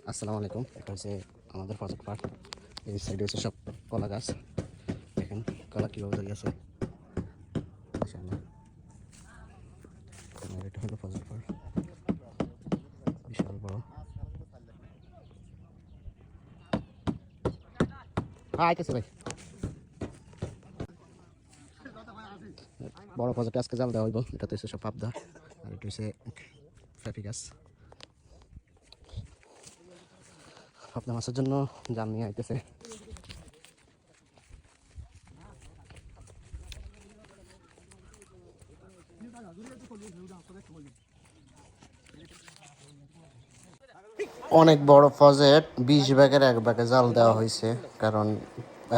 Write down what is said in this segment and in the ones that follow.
আসসালামু আলাইকুম। এটা হচ্ছে আমাদের ফজক পার্ক। এই সাইডে হচ্ছে সব কলা গাছ। দেখেন কলা কীভাবে দাঁড়িয়ে আছে। এটা হলো ফজক পার্ক, বিশাল বড়। আইতেছে ভাই, বড় ফজকে আজকে জাল দেওয়া হইব। এটাতে হচ্ছে সব পাবদা, আর এটা হচ্ছে ফেফি গাছ। পাবদা মাছের জন্য জাল নিয়ে আইতেছে। অনেক বড় ফজেট, 20 ব্যাগের 1 ব্যাগে জাল দেওয়া হয়েছে, কারণ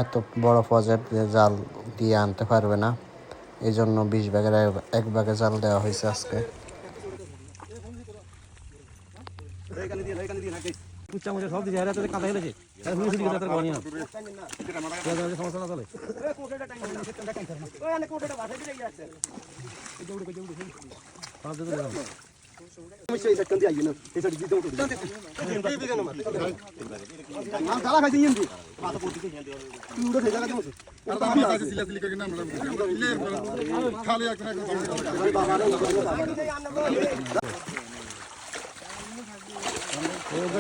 এত বড় ফজেট জাল দিয়ে আনতে পারবে না, এই জন্য 20 ব্যাগের 1 ব্যাগে জাল দেওয়া হয়েছে আজকে।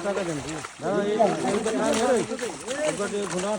টাকা দেন ঘোরা